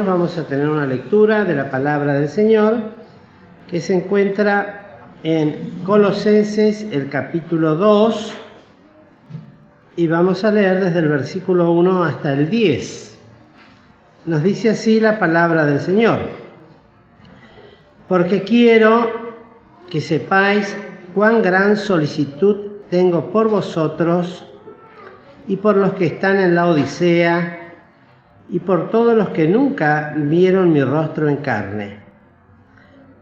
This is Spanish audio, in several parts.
vamos a tener una lectura de la palabra del Señor que se encuentra en Colosenses, el capítulo 2, y vamos a leer desde el versículo 1 hasta el 10. Nos dice así la palabra del Señor: porque quiero que sepáis cuán gran solicitud tengo por vosotros y por los que están en la Odisea y por todos los que nunca vieron mi rostro en carne,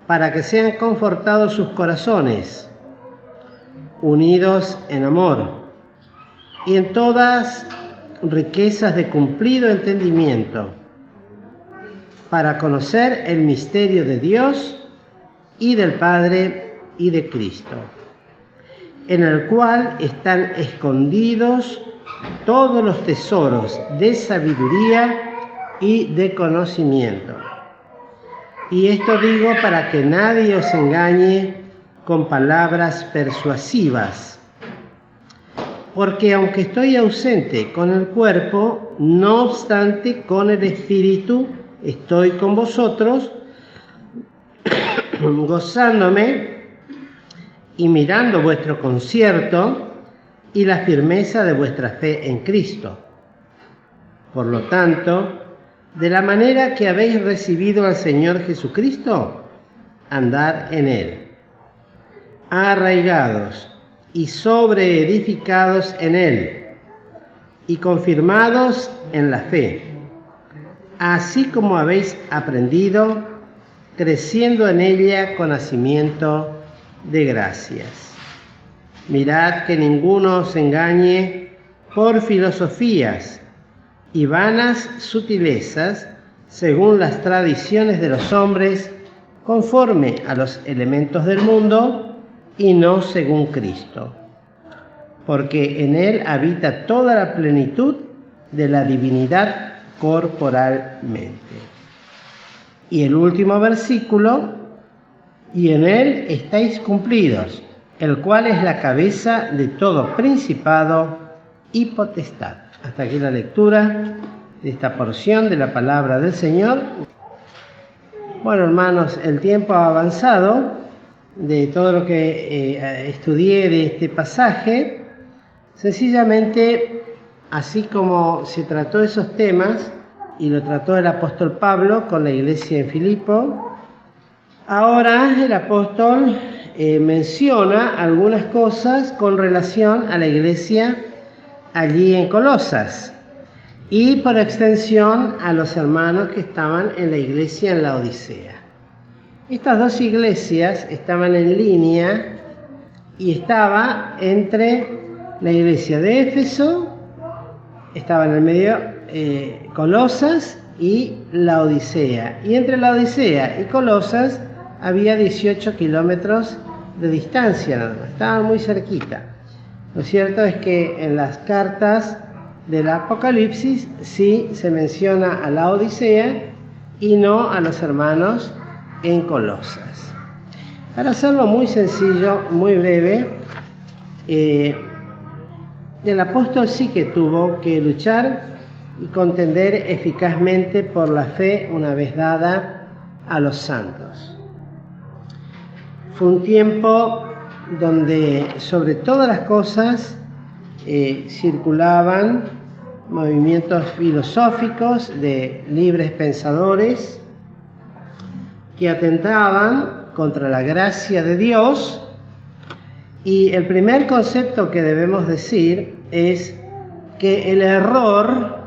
para que sean confortados sus corazones, unidos en amor y en todas riquezas de cumplido entendimiento, para conocer el misterio de Dios y del Padre y de Cristo, en el cual están escondidos todos los tesoros de sabiduría y de conocimiento. Y esto digo para que nadie os engañe con palabras persuasivas, porque aunque estoy ausente con el cuerpo, no obstante con el espíritu estoy con vosotros, gozándome y mirando vuestro concierto y la firmeza de vuestra fe en Cristo. Por lo tanto, de la manera que habéis recibido al Señor Jesucristo, andad en Él, arraigados y sobreedificados en Él, y confirmados en la fe, así como habéis aprendido, creciendo en ella con nacimiento de gracias. Mirad que ninguno os engañe por filosofías y vanas sutilezas, según las tradiciones de los hombres, conforme a los elementos del mundo y no según Cristo, porque en Él habita toda la plenitud de la divinidad corporalmente. Y el último versículo: y en Él estáis cumplidos, el cual es la cabeza de todo principado y potestad. Hasta aquí la lectura de esta porción de la palabra del Señor. Bueno, hermanos, el tiempo ha avanzado de todo lo que estudié de este pasaje. Sencillamente, así como se trató esos temas, y lo trató el apóstol Pablo con la iglesia en Filipo, ahora el apóstol menciona algunas cosas con relación a la iglesia allí en Colosas y por extensión a los hermanos que estaban en la iglesia en la Odisea. Estas dos iglesias estaban en línea y estaba entre la iglesia de Éfeso, estaba en el medio Colosas y la Odisea. Y entre la Odisea y Colosas había 18 kilómetros de distancia nada más, estaban muy cerquita. Lo cierto es que en las cartas del Apocalipsis sí se menciona a la Odisea y no a los hermanos en Colosas. Para hacerlo muy sencillo, muy breve, el apóstol sí que tuvo que luchar y contender eficazmente por la fe una vez dada a los santos. Fue un tiempo donde sobre todas las cosas circulaban movimientos filosóficos de libres pensadores que atentaban contra la gracia de Dios, y el primer concepto que debemos decir es que el error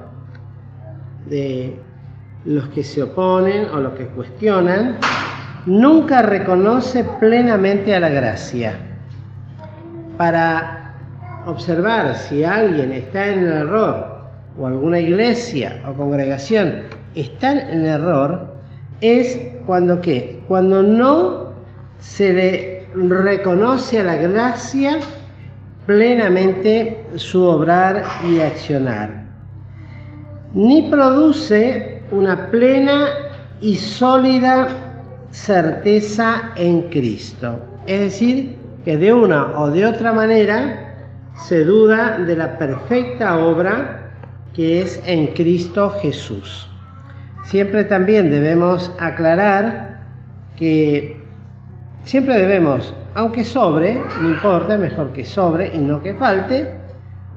de los que se oponen o los que cuestionan nunca reconoce plenamente a la gracia. Para observar si alguien está en el error, o alguna iglesia o congregación está en el error, es cuando ¿qué? Cuando no se le reconoce a la gracia plenamente su obrar y accionar, ni produce una plena y sólida certeza en Cristo. Es decir, que de una o de otra manera se duda de la perfecta obra que es en Cristo Jesús. Siempre también debemos aclarar que siempre debemos, aunque sobre, no importa, mejor que sobre y no que falte,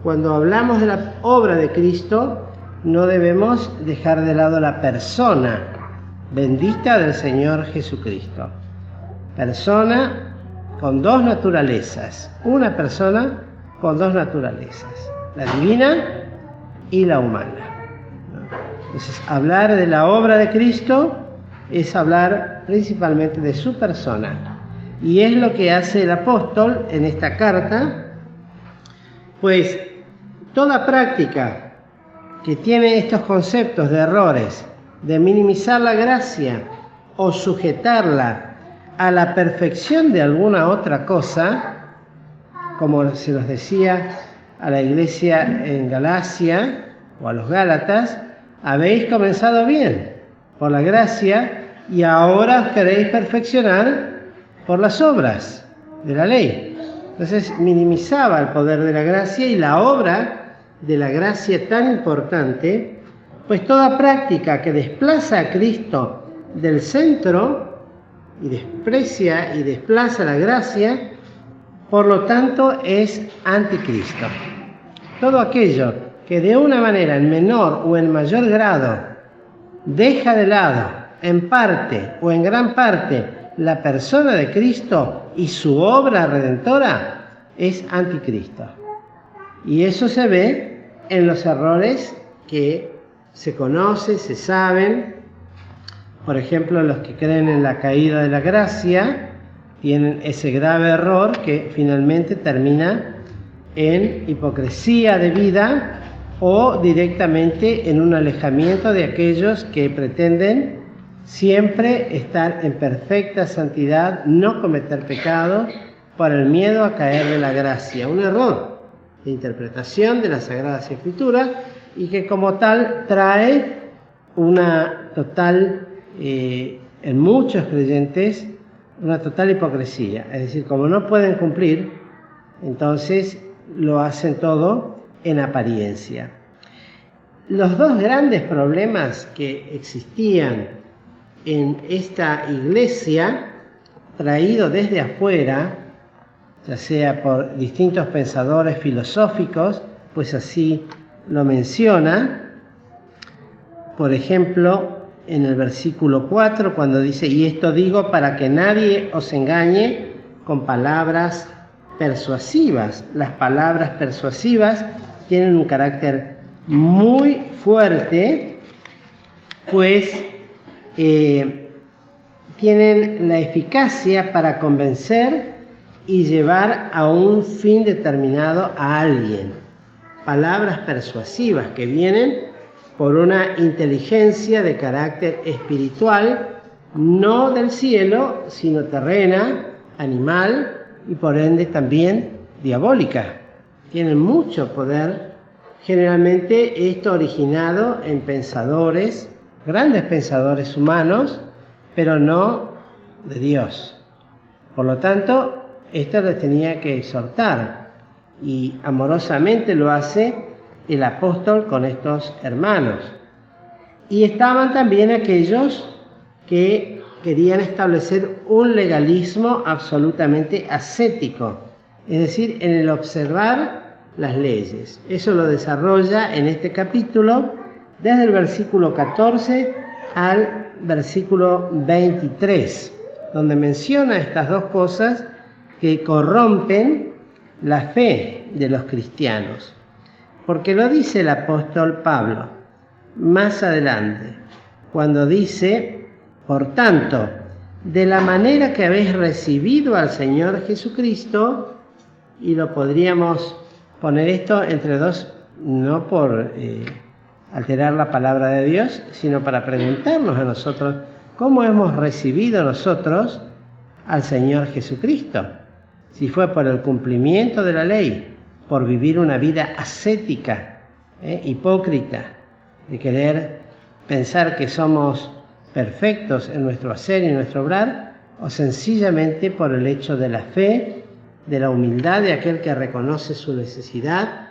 cuando hablamos de la obra de Cristo, no debemos dejar de lado la persona bendita del Señor Jesucristo. Persona con dos naturalezas, una persona con dos naturalezas, la divina y la humana. Entonces, hablar de la obra de Cristo es hablar principalmente de su persona. Y es lo que hace el apóstol en esta carta, pues toda práctica que tiene estos conceptos de errores, de minimizar la gracia o sujetarla a la perfección de alguna otra cosa, como se nos decía a la iglesia en Galacia o a los Gálatas, habéis comenzado bien por la gracia y ahora os queréis perfeccionar por las obras de la ley. Entonces minimizaba el poder de la gracia y la obra de la gracia tan importante, pues toda práctica que desplaza a Cristo del centro y desprecia y desplaza la gracia, por lo tanto es anticristo. Todo aquello que de una manera en menor o en mayor grado deja de lado, en parte o en gran parte, la persona de Cristo y su obra redentora, es anticristo. Y eso se ve en los errores que se conocen, se saben. Por ejemplo, los que creen en la caída de la gracia tienen ese grave error que finalmente termina en hipocresía de vida o directamente en un alejamiento de aquellos que pretenden siempre estar en perfecta santidad, no cometer pecado por el miedo a caer de la gracia. Un error de interpretación de las Sagradas Escrituras y que como tal trae una total, en muchos creyentes, una total hipocresía. Es decir, como no pueden cumplir, entonces lo hacen todo en apariencia. Los dos grandes problemas que existían en esta iglesia, traído desde afuera, ya sea por distintos pensadores filosóficos, pues así lo menciona. Por ejemplo, en el versículo 4, cuando dice: y esto digo para que nadie os engañe con palabras persuasivas. Las palabras persuasivas tienen un carácter muy fuerte, pues tienen la eficacia para convencer y llevar a un fin determinado a alguien. Palabras persuasivas que vienen por una inteligencia de carácter espiritual, no del cielo, sino terrena, animal y por ende también diabólica. Tienen mucho poder. Generalmente esto originado en pensadores, grandes pensadores humanos, pero no de Dios. Por lo tanto, esto les tenía que exhortar y amorosamente lo hace el apóstol con estos hermanos. Y estaban también aquellos que querían establecer un legalismo absolutamente ascético, es decir, en el observar las leyes. Eso lo desarrolla en este capítulo desde el versículo 14 al versículo 23, donde menciona estas dos cosas que corrompen la fe de los cristianos. Porque lo dice el apóstol Pablo más adelante, cuando dice: por tanto, de la manera que habéis recibido al Señor Jesucristo, y lo podríamos poner esto entre dos, no por alterar la palabra de Dios, sino para preguntarnos a nosotros cómo hemos recibido nosotros al Señor Jesucristo. Si fue por el cumplimiento de la ley, por vivir una vida ascética, hipócrita, de querer pensar que somos perfectos en nuestro hacer y en nuestro obrar, o sencillamente por el hecho de la fe, de la humildad de aquel que reconoce su necesidad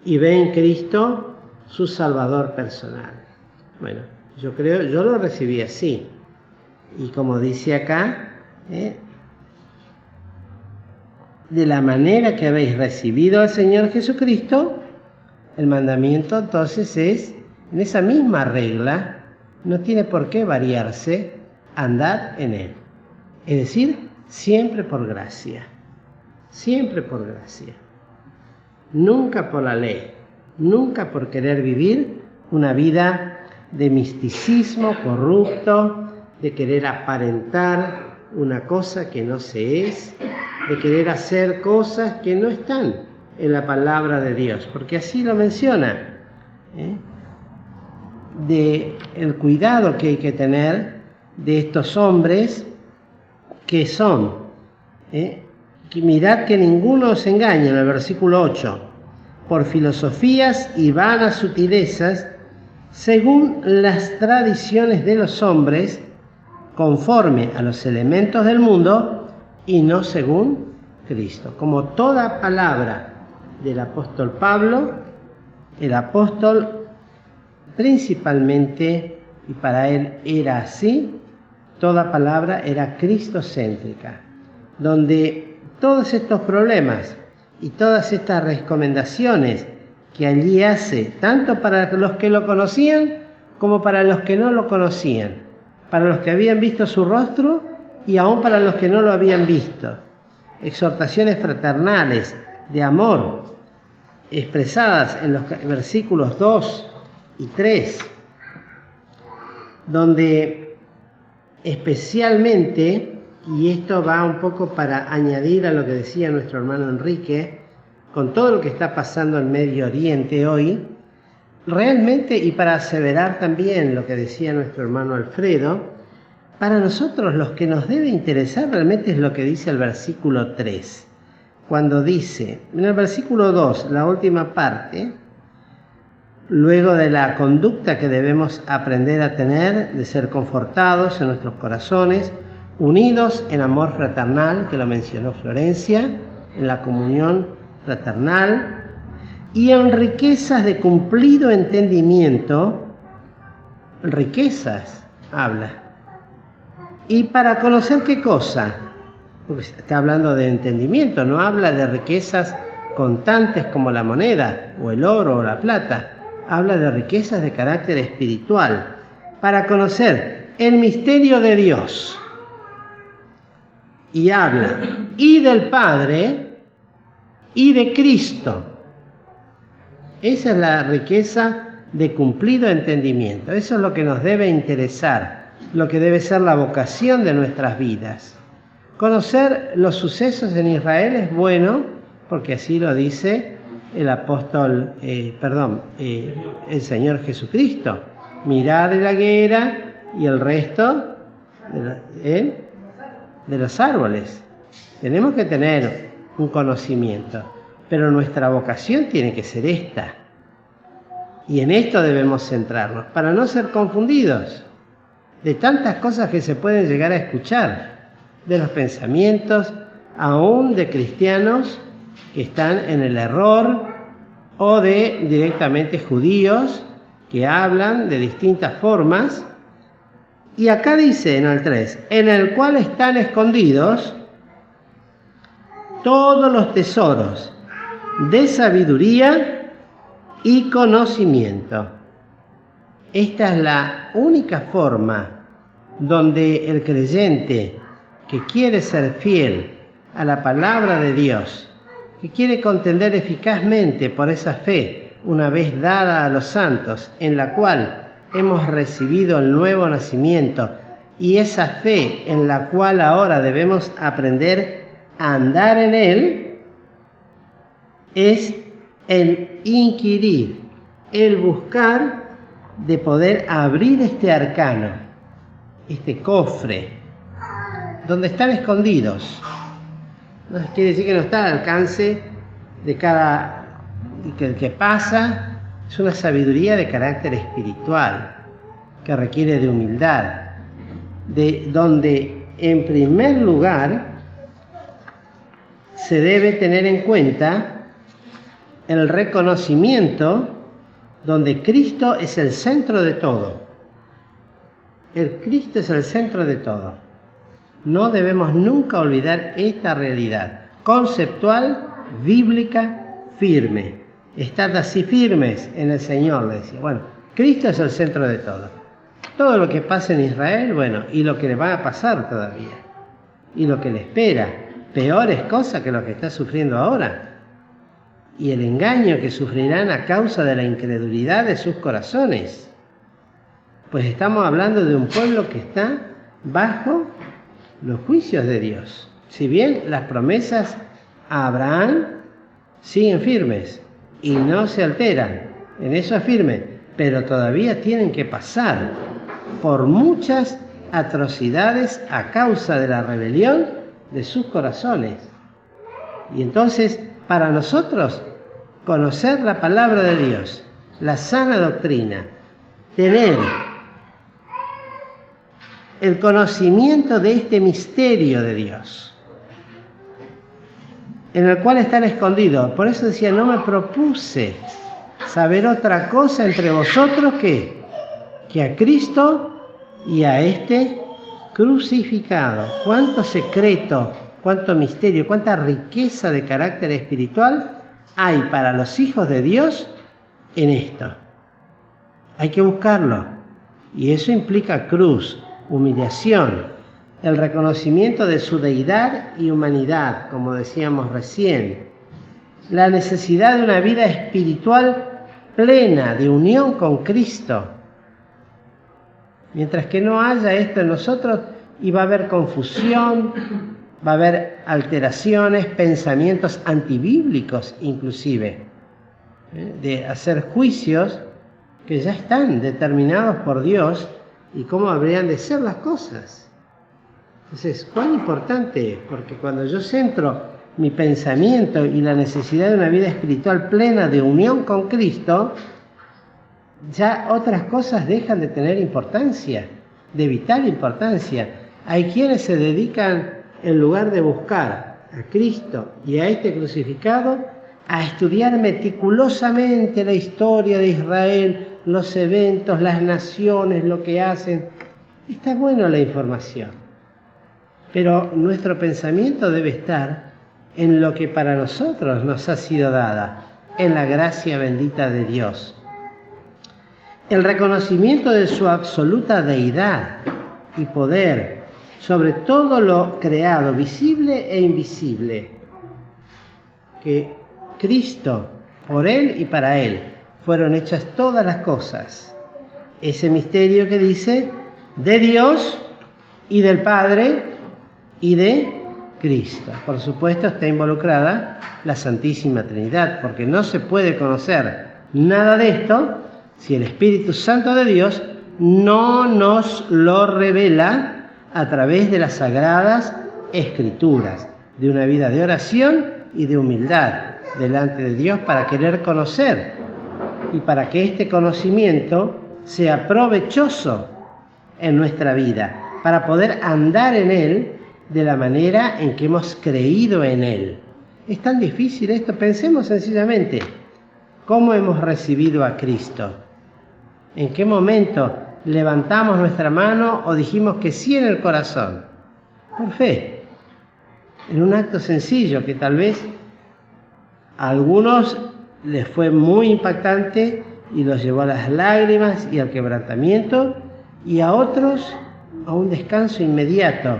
y ve en Cristo su Salvador personal. Bueno, Yo lo recibí así. Y como dice acá, de la manera que habéis recibido al Señor Jesucristo, el mandamiento entonces es, en esa misma regla, no tiene por qué variarse, andad en él. Es decir, siempre por gracia. Siempre por gracia. Nunca por la ley. Nunca por querer vivir una vida de misticismo corrupto, de querer aparentar una cosa que no se es, de querer hacer cosas que no están en la palabra de Dios, porque así lo menciona, de el cuidado que hay que tener de estos hombres que son, que mirad que ninguno os engañe, en el versículo 8, por filosofías y vanas sutilezas, según las tradiciones de los hombres, conforme a los elementos del mundo y no según Cristo. Como toda palabra del apóstol Pablo, el apóstol principalmente, y para él era así, toda palabra era cristocéntrica, donde todos estos problemas y todas estas recomendaciones que allí hace, tanto para los que lo conocían como para los que no lo conocían, para los que habían visto su rostro y aún para los que no lo habían visto. Exhortaciones fraternales de amor expresadas en los versículos 2 y 3, donde especialmente, y esto va un poco para añadir a lo que decía nuestro hermano Enrique, con todo lo que está pasando en Medio Oriente hoy, realmente, y para aseverar también lo que decía nuestro hermano Alfredo, para nosotros los que nos debe interesar realmente es lo que dice el versículo 3, cuando dice, en el versículo 2, la última parte, luego de la conducta que debemos aprender a tener, de ser confortados en nuestros corazones, unidos en amor fraternal, que lo mencionó Florencia, en la comunión fraternal, y en riquezas de cumplido entendimiento, riquezas habla. ¿Y para conocer qué cosa? Porque está hablando de entendimiento, no habla de riquezas contantes como la moneda, o el oro, o la plata. Habla de riquezas de carácter espiritual, para conocer el misterio de Dios. Y habla y del Padre y de Cristo. Esa es la riqueza de cumplido entendimiento. Eso es lo que nos debe interesar, lo que debe ser la vocación de nuestras vidas. Conocer los sucesos en Israel es bueno, porque así lo dice el apóstol, el Señor Jesucristo. Mirad la higuera y el resto de los árboles. Tenemos que tener un conocimiento, pero nuestra vocación tiene que ser esta. Y en esto debemos centrarnos, para no ser confundidos de tantas cosas que se pueden llegar a escuchar, de los pensamientos, aún de cristianos que están en el error, o de directamente judíos que hablan de distintas formas. Y acá dice en el 3, en el cual están escondidos todos los tesoros de sabiduría y conocimiento. Esta es la única forma donde el creyente que quiere ser fiel a la palabra de Dios, que quiere contender eficazmente por esa fe una vez dada a los santos, en la cual hemos recibido el nuevo nacimiento, y esa fe en la cual ahora debemos aprender a andar en él, es el inquirir, el buscar de poder abrir este arcano, este cofre, donde están escondidos. No quiere decir que no está al alcance de cada que pasa. Es una sabiduría de carácter espiritual que requiere de humildad, de donde en primer lugar se debe tener en cuenta el reconocimiento donde Cristo es el centro de todo, El Cristo es el centro de todo. No debemos nunca olvidar esta realidad conceptual, bíblica, firme. Estad así firmes en el Señor, le decía. Bueno, Cristo es el centro de todo. Todo lo que pasa en Israel, bueno, y lo que le va a pasar todavía, y lo que le espera, peores cosas que lo que está sufriendo ahora, y el engaño que sufrirán a causa de la incredulidad de sus corazones. Pues estamos hablando de un pueblo que está bajo los juicios de Dios. Si bien las promesas a Abraham siguen firmes y no se alteran, en eso es firme, pero todavía tienen que pasar por muchas atrocidades a causa de la rebelión de sus corazones. Y entonces, para nosotros, conocer la palabra de Dios, la sana doctrina, tener el conocimiento de este misterio de Dios, en el cual están escondidos. Por eso decía, no me propuse saber otra cosa entre vosotros que a Cristo y a este crucificado. Cuánto secreto, cuánto misterio, cuánta riqueza de carácter espiritual hay para los hijos de Dios en esto. Hay que buscarlo. Y eso implica cruz, humillación, el reconocimiento de su deidad y humanidad, como decíamos recién, la necesidad de una vida espiritual plena, de unión con Cristo. Mientras que no haya esto en nosotros, y va a haber confusión, va a haber alteraciones, pensamientos antibíblicos inclusive, de hacer juicios que ya están determinados por Dios y cómo habrían de ser las cosas. Entonces, cuán importante es, porque cuando yo centro mi pensamiento y la necesidad de una vida espiritual plena de unión con Cristo, ya otras cosas dejan de tener importancia, de vital importancia. Hay quienes se dedican, en lugar de buscar a Cristo y a este crucificado, a estudiar meticulosamente la historia de Israel, los eventos, las naciones, lo que hacen. Está bueno la información, pero nuestro pensamiento debe estar en lo que para nosotros nos ha sido dada, en la gracia bendita de Dios. El reconocimiento de su absoluta deidad y poder sobre todo lo creado, visible e invisible, que Cristo, por Él y para Él, fueron hechas todas las cosas. Ese misterio que dice, de Dios y del Padre y de Cristo. Por supuesto está involucrada la Santísima Trinidad, porque no se puede conocer nada de esto si el Espíritu Santo de Dios no nos lo revela a través de las Sagradas Escrituras, de una vida de oración y de humildad delante de Dios para querer conocer y para que este conocimiento sea provechoso en nuestra vida, para poder andar en Él de la manera en que hemos creído en Él. Es tan difícil esto, pensemos sencillamente, ¿cómo hemos recibido a Cristo? ¿En qué momento levantamos nuestra mano o dijimos que sí en el corazón? Por fe, en un acto sencillo que tal vez a algunos les fue muy impactante y los llevó a las lágrimas y al quebrantamiento, y a otros a un descanso inmediato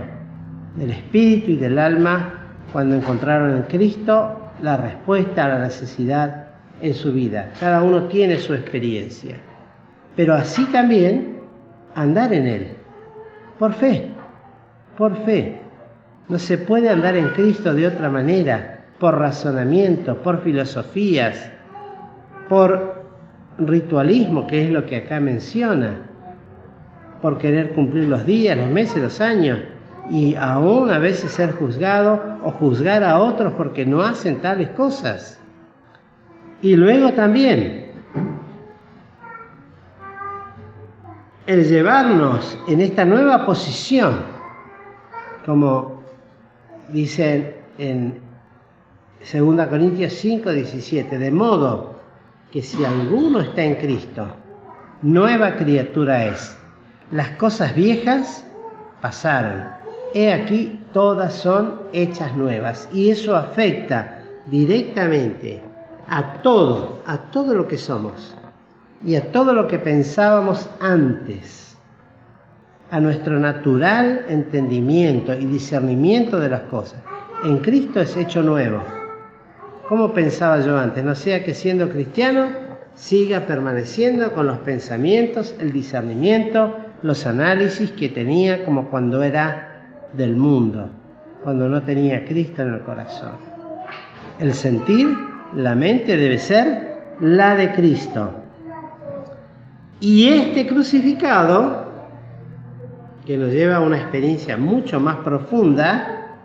del espíritu y del alma cuando encontraron en Cristo la respuesta a la necesidad en su vida. Cada uno tiene su experiencia, pero así también andar en Él, por fe, por fe. No se puede andar en Cristo de otra manera, por razonamiento, por filosofías, por ritualismo, que es lo que acá menciona, por querer cumplir los días, los meses, los años, y aún a veces ser juzgado o juzgar a otros porque no hacen tales cosas. Y luego también el llevarnos en esta nueva posición, como dicen en 2 Corintios 5:17, de modo que si alguno está en Cristo, nueva criatura es. las cosas viejas pasaron. He aquí, todas son hechas nuevas. Y eso afecta directamente a todo lo que somos y a todo lo que pensábamos antes, a nuestro natural entendimiento y discernimiento de las cosas. En Cristo es hecho nuevo. ¿Cómo pensaba yo antes? No sea que siendo cristiano siga permaneciendo con los pensamientos, el discernimiento, los análisis que tenía como cuando era del mundo, cuando no tenía a Cristo en el corazón. El sentir, la mente debe ser la de Cristo. Y este crucificado, que nos lleva a una experiencia mucho más profunda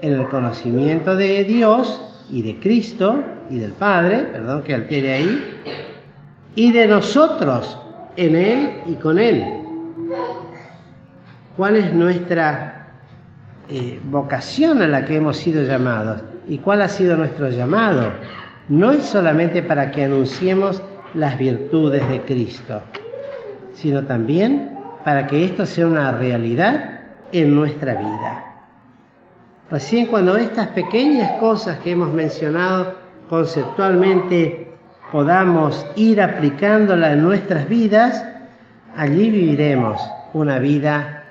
en el conocimiento de Dios y de Cristo y del Padre, que altere ahí, y de nosotros en Él y con Él. ¿Cuál es nuestra vocación a la que hemos sido llamados? ¿Y cuál ha sido nuestro llamado? No es solamente para que anunciemos las virtudes de Cristo, sino también para que esto sea una realidad en nuestra vida. Recién cuando estas pequeñas cosas que hemos mencionado conceptualmente podamos ir aplicándolas en nuestras vidas, allí viviremos una vida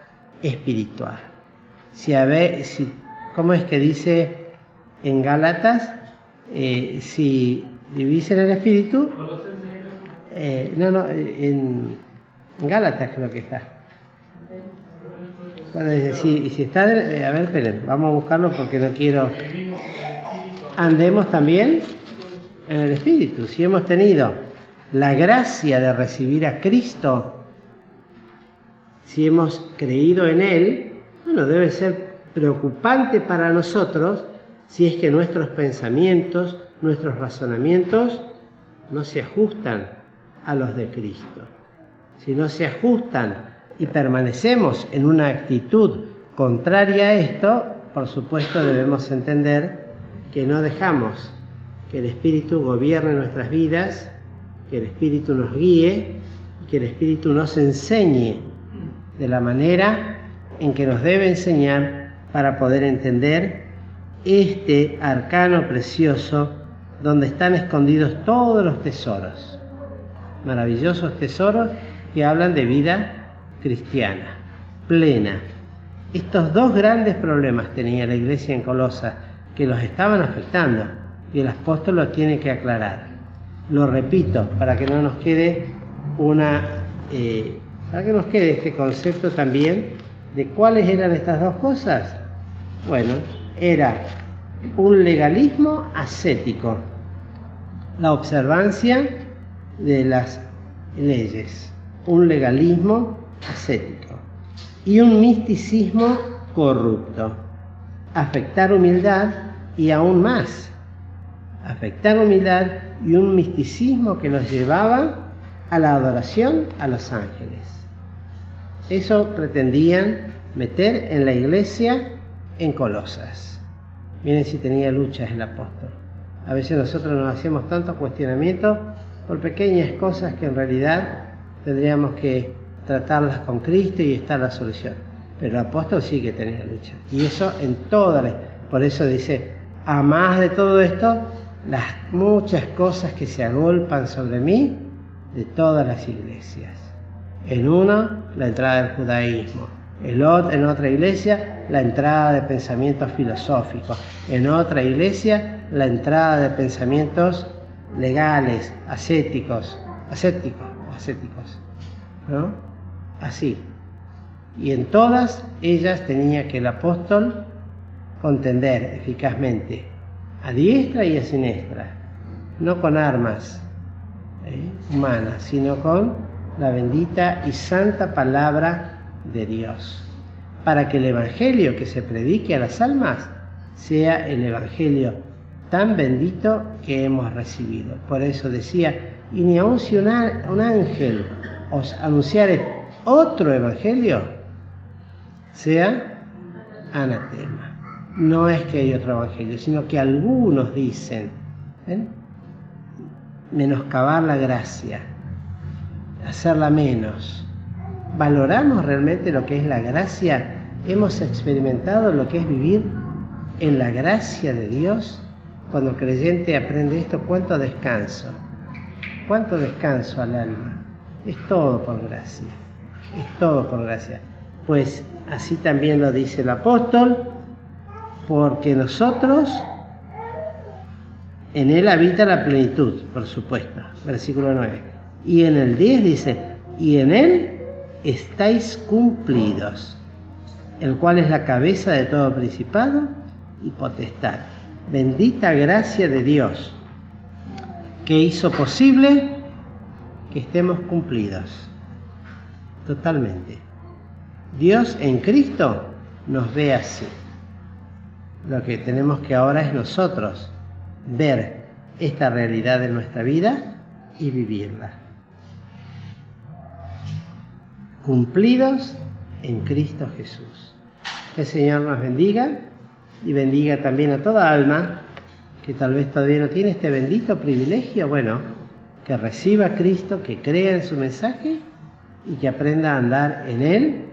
espiritual. ¿Cómo es que dice en Gálatas? Si vivís en el Espíritu, en Gálatas creo que está. Bueno, si está, a ver, esperen, vamos a buscarlo porque no quiero. Andemos también en el Espíritu. Si hemos tenido la gracia de recibir a Cristo, si hemos creído en Él, bueno, debe ser preocupante para nosotros si es que nuestros pensamientos, nuestros razonamientos no se ajustan a los de Cristo. Si no se ajustan y permanecemos en una actitud contraria a esto, por supuesto debemos entender que no dejamos que el Espíritu gobierne nuestras vidas, que el Espíritu nos guíe, que el Espíritu nos enseñe de la manera en que nos debe enseñar para poder entender este arcano precioso donde están escondidos todos los tesoros, maravillosos tesoros que hablan de vida cristiana, plena. Estos dos grandes problemas tenía la iglesia en Colosas que los estaban afectando y el apóstol lo tiene que aclarar. Lo repito para que no nos quede para que nos quede este concepto también de cuáles eran estas dos cosas. Bueno, era un legalismo ascético, la observancia de las leyes, un legalismo ascético y un misticismo corrupto. Afectar humildad y aún más, afectar humildad y un misticismo que los llevaba a la adoración a los ángeles. Eso pretendían meter en la iglesia en Colosas. Miren si tenía luchas el apóstol. A veces nosotros nos hacemos tantos cuestionamientos por pequeñas cosas que en realidad tendríamos que tratarlas con Cristo y está la solución. Pero el apóstol sí que tenía lucha. Y eso en todas las... Por eso dice, a más de todo esto, las muchas cosas que se agolpan sobre mí de todas las iglesias. En una, la entrada del judaísmo. En otra iglesia, la entrada de pensamientos filosóficos. En otra iglesia, la entrada de pensamientos legales, ascéticos, ¿no? Así. Y en todas ellas tenía que el apóstol contender eficazmente, a diestra y a siniestra, no con armas humanas, sino con la bendita y santa palabra de Dios, para que el evangelio que se predique a las almas sea el evangelio tan bendito que hemos recibido. Por eso decía, y ni aun si un ángel os anunciare otro evangelio, sea anatema. No es que hay otro evangelio, sino que algunos dicen, menoscabar la gracia, hacerla menos, ¿Valoramos realmente lo que es la gracia? ¿Hemos experimentado lo que es vivir en la gracia de Dios? Cuando el creyente aprende esto, ¿cuánto descanso? ¿Cuánto descanso al alma? Es todo por gracia. Es todo por gracia. Pues así también lo dice el apóstol, porque nosotros, en Él habita la plenitud, por supuesto, versículo 9. Y en el 10 dice, y en Él estáis cumplidos, el cual es la cabeza de todo principado y potestad. Bendita gracia de Dios, que hizo posible que estemos cumplidos totalmente. Dios en Cristo nos ve así. Lo que tenemos que ahora es nosotros ver esta realidad en nuestra vida y vivirla. Cumplidos en Cristo Jesús. Que el Señor nos bendiga y bendiga también a toda alma que tal vez todavía no tiene este bendito privilegio, que reciba a Cristo, que crea en su mensaje y que aprenda a andar en Él,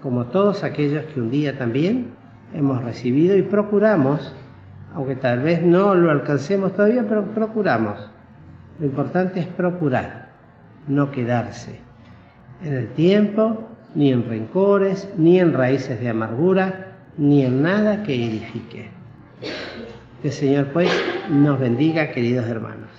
como todos aquellos que un día también hemos recibido y procuramos, aunque tal vez no lo alcancemos todavía, pero procuramos. Lo importante es procurar, no quedarse en el tiempo, ni en rencores, ni en raíces de amargura, ni en nada que edifique. Que el Señor pues nos bendiga, queridos hermanos.